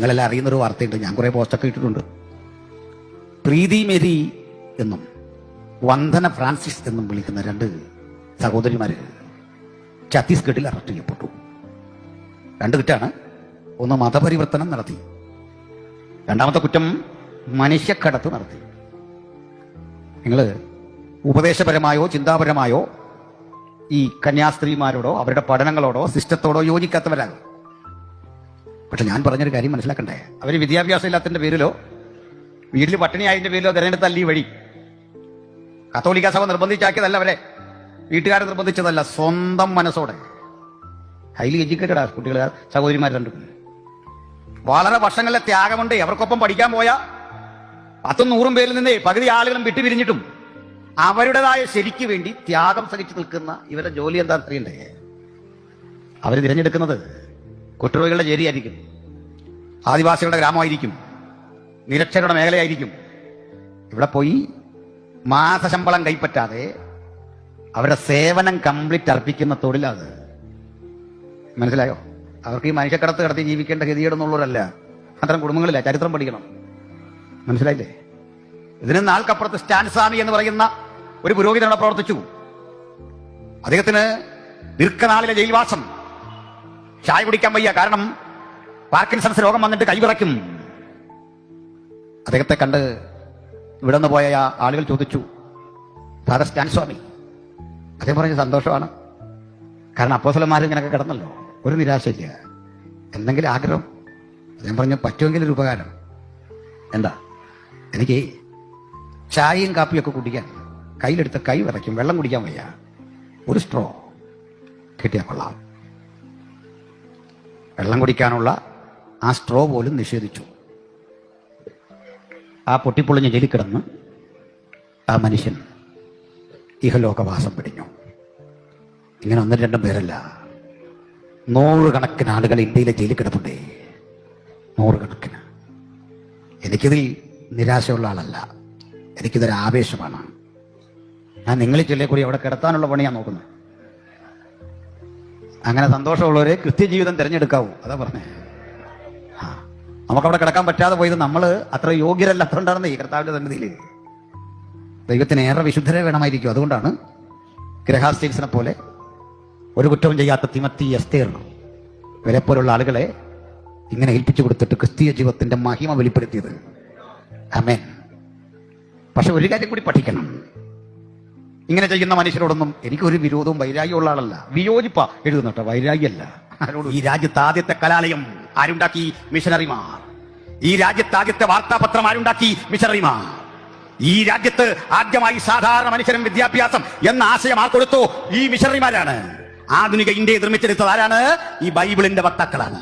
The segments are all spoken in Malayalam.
നിങ്ങളെല്ലാം അറിയുന്നൊരു വാർത്തയുണ്ട്, ഞാൻ കുറേ പോസ്റ്റൊക്കെ ഇട്ടിട്ടുണ്ട്. പ്രീതി മേരി എന്നും വന്ദന ഫ്രാൻസിസ് എന്നും വിളിക്കുന്ന രണ്ട് സഹോദരിമാര് ഛത്തീസ്ഗഡിൽ അറസ്റ്റ് ചെയ്യപ്പെട്ടു. രണ്ട് കുറ്റാണ്. ഒന്ന് മതപരിവർത്തനം നടത്തി, രണ്ടാമത്തെ കുറ്റം മനുഷ്യക്കടത്ത് നടത്തി. നിങ്ങൾ ഉപദേശപരമായോ ചിന്താപരമായോ ഈ കന്യാസ്ത്രീമാരോടോ അവരുടെ പഠനങ്ങളോടോ സിസ്റ്റത്തോടോ യോജിക്കാത്തവരാകും. പക്ഷെ ഞാൻ പറഞ്ഞൊരു കാര്യം മനസ്സിലാക്കണ്ടേ, അവർ വിദ്യാഭ്യാസം ഇല്ലാത്തതിന്റെ പേരിലോ വീട്ടിൽ പട്ടിണിയായതിന്റെ പേരിലോ തിരഞ്ഞെടുത്തല്ല ഈ വഴി. കത്തോലിക്ക സഭ നിർബന്ധിച്ചാക്കിയതല്ല, അവരെ വീട്ടുകാരെ നിർബന്ധിച്ചതല്ല, സ്വന്തം മനസ്സോടെ. ഹൈലി എഡ്യൂക്കേറ്റഡ് ആ കുട്ടികൾ, സഹോദരിമാർ രണ്ടും. വളരെ വർഷങ്ങളിലെ ത്യാഗമുണ്ട്. അവർക്കൊപ്പം പഠിക്കാൻ പോയ 100-100 പേരിൽ നിന്ന് പകുതി ആളുകളും വിട്ടുപിരിഞ്ഞിട്ടും അവരുടേതായ ശരിക്ക് വേണ്ടി ത്യാഗം സഹിച്ചു നിൽക്കുന്ന ഇവരുടെ ജോലി എന്താ അറിയണ്ടേ? അവർ തിരഞ്ഞെടുക്കുന്നത് കുറ്റവാളികളുടെ ചേരിയായിരിക്കും, ആദിവാസികളുടെ ഗ്രാമമായിരിക്കും, നിരക്ഷരരുടെ മേഖലയായിരിക്കും. ഇവിടെ പോയി മാസശമ്പളം കൈപ്പറ്റാതെ അവരുടെ സേവനം കംപ്ലീറ്റ് അർപ്പിക്കുന്ന തൊഴിലാണ്. മനസ്സിലായോ? അവർക്ക് ഈ മനുഷ്യക്കടത്ത് കടത്തി ജീവിക്കേണ്ട ഗതികേടെന്നുള്ളവരല്ല. അത്തരം കുടുംബങ്ങളില്ല. ചരിത്രം പഠിക്കണം. മനസ്സിലായില്ലേ? ഇതിന് നാൾക്കപ്പുറത്ത് സ്റ്റാൻസ്വാമി എന്ന് പറയുന്ന ഒരു പുരോഹിതനോട് പ്രവർത്തിച്ചു. അദ്ദേഹത്തിന് ദീർഘനാളിലെ ജയിൽവാസം. ചായ കുടിക്കാൻ വയ്യ, കാരണം പാർക്കിൻസൺസ് രോഗം വന്നിട്ട് കൈവിറയ്ക്കും. അദ്ദേഹത്തെ കണ്ട് ഇവിടെ നിന്ന് പോയ ആളുകൾ ചോദിച്ചു, ഫാദർ സ്റ്റാൻസ്വാമി. അദ്ദേഹം പറഞ്ഞ സന്തോഷമാണ്, കാരണം അപ്പോസ്തലന്മാർ ഇങ്ങനെയൊക്കെ കിടന്നല്ലോ, ഒരു നിരാശയില്ല, എന്തെങ്കിലും ആഗ്രഹം. അദ്ദേഹം പറഞ്ഞു, പറ്റുമെങ്കിൽ ഒരു ഉപകാരം. എന്താ? എനിക്ക് ചായയും കാപ്പിയൊക്കെ കുടിക്കാൻ കയ്യിലെടുത്ത കൈ വിറയ്ക്കും, വെള്ളം കുടിക്കാൻ വയ്യ, ഒരു സ്ട്രോ കിട്ടിയാൽ കൊള്ളാം. വെള്ളം കുടിക്കാനുള്ള ആ സ്ട്രോ പോലും നിഷേധിച്ചു. ആ പൊട്ടിപ്പൊളിഞ്ഞ ജയിലിൽ കിടന്ന് ആ മനുഷ്യൻ ഇഹലോകവാസം പിടിഞ്ഞു. ഇങ്ങനെ 1-2 പേരല്ല, 100 കണക്കിന് ആളുകൾ ഇന്ത്യയിലെ ജയിലിൽ കിടപ്പുണ്ടേ, 100 കണക്കിന്. എനിക്കിതിൽ നിരാശയുള്ള ആളല്ല, എനിക്കിതൊരു ആവേശമാണ്. ഞാൻ നിങ്ങളിൽ ചൊല്ലെ കൂടി അവിടെ കിടത്താനുള്ള പണിയാണ് നോക്കുന്നത്. അങ്ങനെ സന്തോഷമുള്ളവരെ കൃത്യജീവിതം തിരഞ്ഞെടുക്കാവൂ, അതാ പറഞ്ഞേ. നമുക്കവിടെ കിടക്കാൻ പറ്റാതെ പോയത് നമ്മൾ അത്ര യോഗ്യരല്ല, അത്ര ഉണ്ടായിരുന്ന ഈ കർത്താവിന്റെ സന്നിധിയിൽ ദൈവത്തിന് ഏറെ വിശുദ്ധരെ വേണമായിരിക്കും. അതുകൊണ്ടാണ് ഗ്രഹാസ്റ്റീൻസിനെ പോലെ ഒരു കുറ്റവും ചെയ്യാത്ത തിമത്തി, എസ്തേർ ഇവരെ പോലുള്ള ആളുകളെ ഇങ്ങനെ ഏൽപ്പിച്ചു കൊടുത്തിട്ട് ക്രിസ്തീയ ജീവിതത്തിന്റെ മഹിമ വെളിപ്പെടുത്തിയത്. ആമേൻ. പക്ഷെ ഒരു കാര്യം കൂടി പഠിക്കണം. ഇങ്ങനെ ചെയ്യുന്ന മനുഷ്യരോടൊന്നും എനിക്കൊരു വിരോധവും വൈരാഗ്യമുള്ള ആളല്ല. വിയോജിപ്പ എഴുതുന്നുട്ടോ, വൈരാഗ്യമല്ല. ഈ രാജ്യത്ത് ആദ്യത്തെ കലാലയം ആരുണ്ടാക്കി? മിഷനറിമാർ. ഈ രാജ്യത്ത് ആദ്യത്തെ വാർത്താപത്രം ആരുണ്ടാക്കി? മിഷനറിമാർ. ഈ രാജ്യത്ത് ആദ്യമായി സാധാരണ മനുഷ്യനും വിദ്യാഭ്യാസം എന്ന ആശയം കൊടുത്തു ഈ മിഷനറിമാരാണ്. ആധുനിക ഇന്ത്യയെ നിർമ്മിച്ചെടുത്തത് ആരാണ്? ഈ ബൈബിളിന്റെ വക്താക്കളാണ്.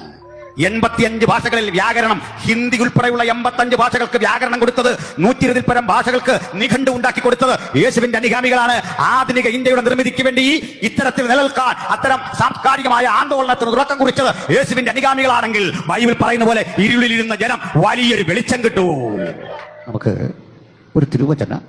85 ഭാഷകളിൽ വ്യാകരണം, ഹിന്ദി ഉൾപ്പെടെയുള്ള 85 ഭാഷകൾക്ക് വ്യാകരണം കൊടുത്തത്, 120-ൽ പരം ഭാഷകൾക്ക് നിഘണ്ടു ഉണ്ടാക്കി കൊടുത്തത് യേശുവിന്റെ അനുഗാമികളാണ്. ആധുനിക ഇന്ത്യയുടെ നിർമ്മിതിക്ക് വേണ്ടി ഇത്തരത്തിൽ നിലനിൽക്കാൻ അത്തരം സാംസ്കാരികമായ ആന്തോളനത്തിന് തുടക്കം കുറിച്ചത് യേശുവിന്റെ അനുഗാമികളാണെങ്കിൽ ബൈബിൾ പറയുന്ന പോലെ ഇരുളിലിരുന്ന ജനം വലിയൊരു വെളിച്ചം കിട്ടൂ. നമുക്ക് ഒരു തിരുവചന